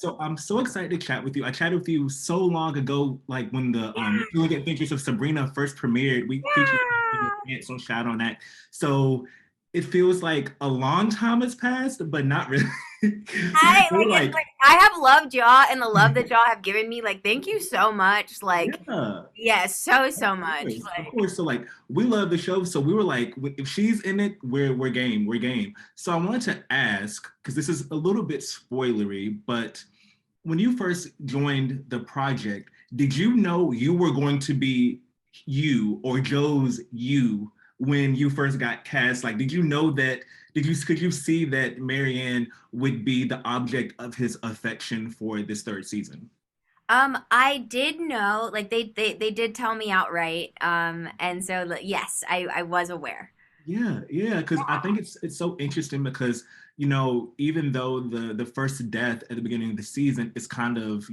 So I'm so excited to chat with you. I chatted with you so long ago, like when the Yeah. Feeling Adventures of Sabrina first premiered. We featured Yeah. Ants on Shout on that. So it feels like a long time has passed, but not really. I We're like it's like, like I have loved y'all and the love that y'all have given me. Like, thank you so much. Like, yeah. yes, so Of so much. course, of Like, course. So like we love the show. So we were like, if she's in it, we're game. We're game. So I wanted to ask, because this is a little bit spoilery, but when you first joined the project, did you know you were going to be you or Joe's you when you first got cast? Like, did you know that? Could you see that Marianne would be the object of his affection for this third season? I did know, like they did tell me outright. And so like, yes, I was aware. Yeah, yeah, because I think it's so interesting because even though the first death at the beginning of the season is kind of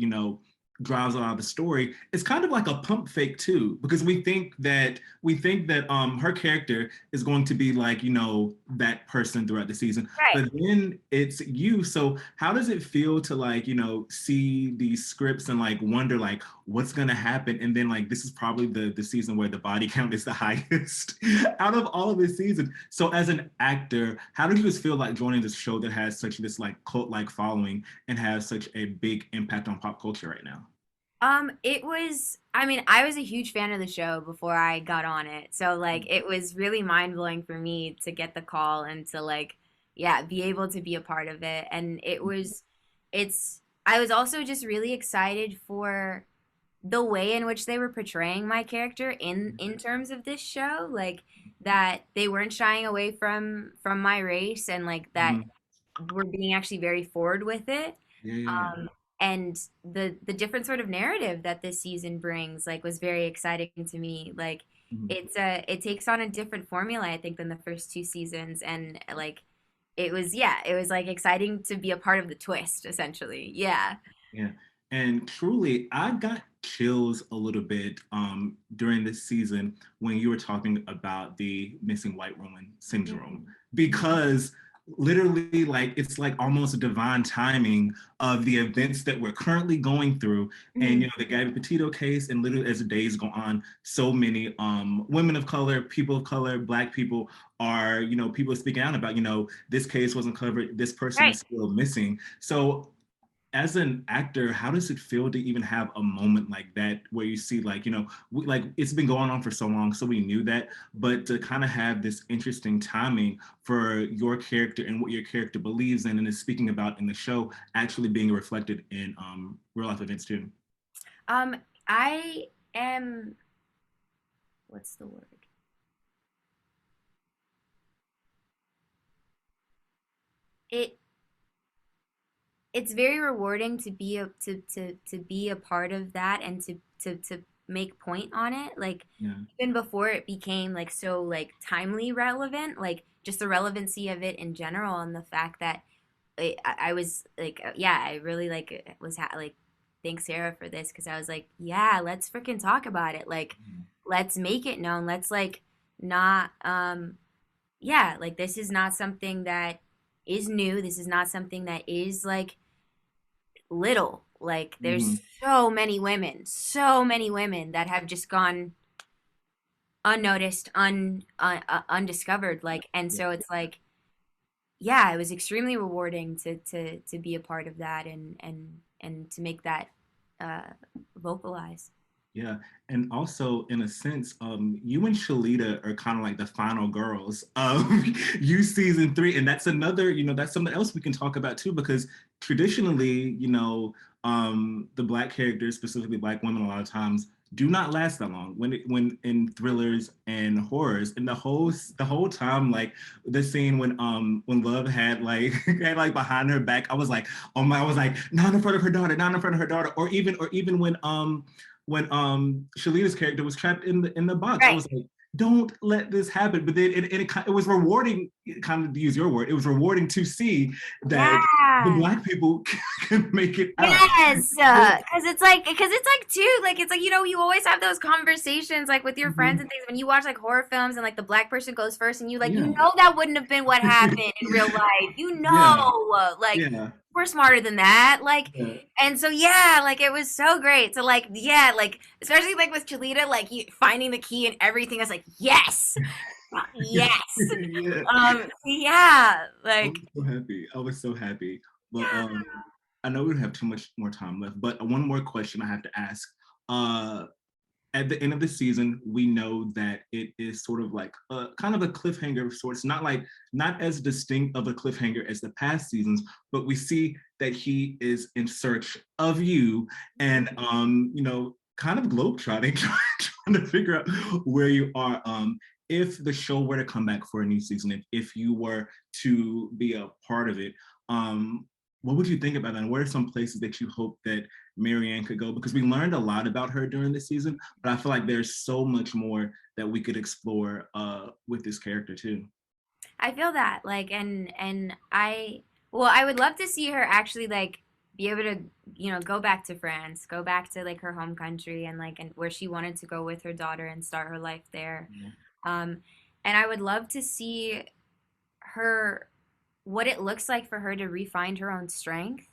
drives a lot of the story, it's kind of like a pump fake too because we think that her character is going to be like that person throughout the season, Right. but then it's you. So how does it feel to like see these scripts and like wonder like what's gonna happen, and then like this is probably the season where the body count is the highest out of all of this season. So as an actor, how did you just feel like joining this show that has such this like cult like following and has such a big impact on pop culture right now? It was, I mean, I was a huge fan of the show before I got on it. So like it was really mind-blowing for me to get the call and to like, yeah, be able to be a part of it. And it's I was also just really excited for the way in which they were portraying my character in terms of this show, like that they weren't shying away from my race and like that Mhm. we're being actually very forward with it. Yeah, yeah, yeah. And the different sort of narrative that this season brings like was very exciting to me. Like Mhm. it takes on a different formula I think than the first two seasons, and like it was, yeah, it was like exciting to be a part of the twist essentially. Yeah. Yeah. And truly, I got chills a little bit during this season when you were talking about the missing white woman syndrome, Mhm. because literally, like, it's like almost divine timing of the events that we're currently going through. And, Mhm. the Gabby Petito case, and literally as the days go on, so many women of color, people of color, Black people are, people speaking out about, this case wasn't covered, this person Right. is still missing. So as an actor, how does it feel to even have a moment like that where you see like, like it's been going on for so long, so we knew that, but to kind of have this interesting timing for your character and what your character believes in and is speaking about in the show actually being reflected in real life events too. um I am, what's the word, it it's very rewarding to be a to be a part of that and to make point on it, like Yeah. even before it became like so like timely relevant, like just the relevancy of it in general and the fact that I was like, yeah, I really like like thanks Sarah for this because I was like, yeah, let's freaking talk about it, like let's make it known, let's like not yeah, like this is not something that is new, this is not something that is like little. Like Mm-hmm. there's so many women that have just gone unnoticed, undiscovered. Like, and Yeah. so it's like, yeah, it was extremely rewarding to be a part of that and to make that uh, vocalize. Yeah, and also in a sense, you and Shalita are kind of like the final girls of you season three, and that's another, that's something else we can talk about too, because traditionally, the Black characters, specifically Black women, a lot of times do not last that long when in thrillers and horrors, and the whole time, like the scene when Love had like had like behind her back, I was like, oh my, I was like, not in front of her daughter, not in front of her daughter, or even when Shalita's character was trapped in the box. I Right. was like, don't let this happen. But then it was rewarding, kind of to use your word, it was rewarding to see that the Yeah. Black people can make it out. Yes, because it's like too, like it's like you always have those conversations like with your friends Mhm. and things when you watch like horror films and like the black person goes first and you like Yeah. that wouldn't have been what happened in real life, Yeah. like Yeah. we're smarter than that. Like, Yeah. and so yeah, like it was so great. So like yeah, like especially like with Chalita, like you finding the key and everything. I was like, yes, yes. Yeah. Yeah, I like was so happy. I was so happy. But yeah. I know we don't have too much more time left, but one more question I have to ask. Uh, at the end of the season, we know that it is sort of like a kind of a cliffhanger of sorts, not as distinct of a cliffhanger as the past seasons, but we see that he is in search of you and kind of globetrotting, trying to figure out where you are. If the show were to come back for a new season, if you were to be a part of it, what would you think about that? And what are some places that you hope that Marianne could go? Because we learned a lot about her during the season, but I feel like there's so much more that we could explore with this character too. I feel that like and I well I would love to see her actually like be able to go back to France, go back to like her home country and like and where she wanted to go with her daughter and start her life there. Yeah. Um, and I would love to see her what it looks like for her to refine her own strength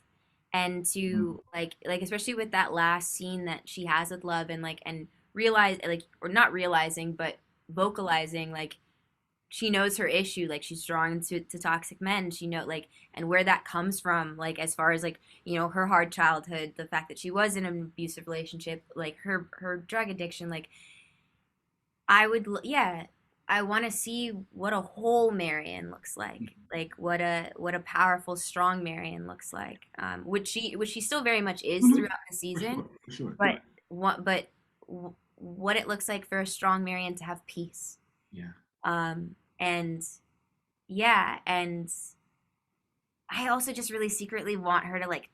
and Mm. to like especially with that last scene that she has with Love and like and realize like or not realizing but vocalizing like she knows her issue like she's drawn to toxic men she know like and where that comes from like as far as like her hard childhood the fact that she was in an abusive relationship like her drug addiction like yeah I want to see what a whole Marion looks like what a powerful strong Marion looks like which she still very much is Mhm. throughout the For season sure, for sure. but what it looks like for a strong Marion to have peace Yeah. and yeah, and I also just really secretly want her to like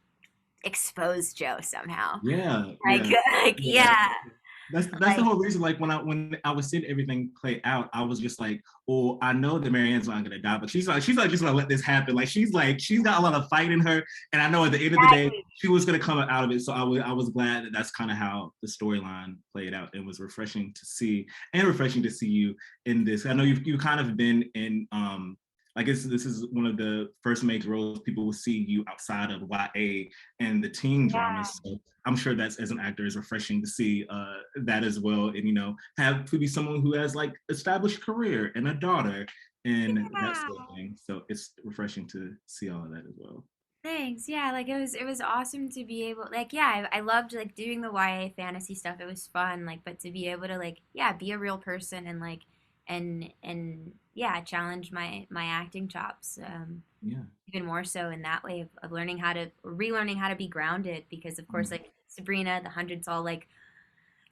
expose Joe somehow. Yeah, Like, yeah. like Yeah. yeah, That's the like whole reason. Like when I was seeing everything play out, I was just like, "Oh, I know that Marianne's not gonna die, but she's like just gonna let this happen. Like she's got a lot of fight in her, and I know at the end of the day exactly. she was gonna come out of it. So I was glad that that's kind of how the storyline played out. It was refreshing to see, and refreshing to see you in this. I know you kind of been in I guess this is one of the first major roles people will see you outside of YA and the teen Yeah, dramas. So I'm sure that's as an actor is refreshing to see that as well, and have to be someone who has like established career and a daughter and that yeah. sort of thing. So it's refreshing to see all of that as well. Thanks. Yeah, like it was awesome to be able like yeah, I loved like doing the YA fantasy stuff. It was fun, like but to be able to like yeah, be a real person and like and yeah, challenge my acting chops. Yeah, Even more so in that way of learning how to relearning how to be grounded because of course mm, like Sabrina, the hundreds all like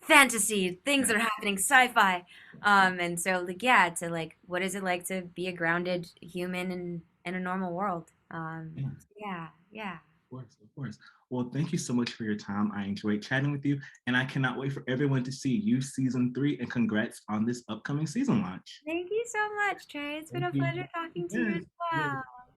fantasy things yeah, that are happening sci-fi and so like yeah to like what is it like to be a grounded human in a normal world yeah. yeah yeah Of course, of course. Well, thank you so much for your time. I enjoyed chatting with you, and I cannot wait for everyone to see you season 3. And congrats on this upcoming season launch. thank you so much Trey it's been Thank a you. pleasure talking to you Yes, as yes. well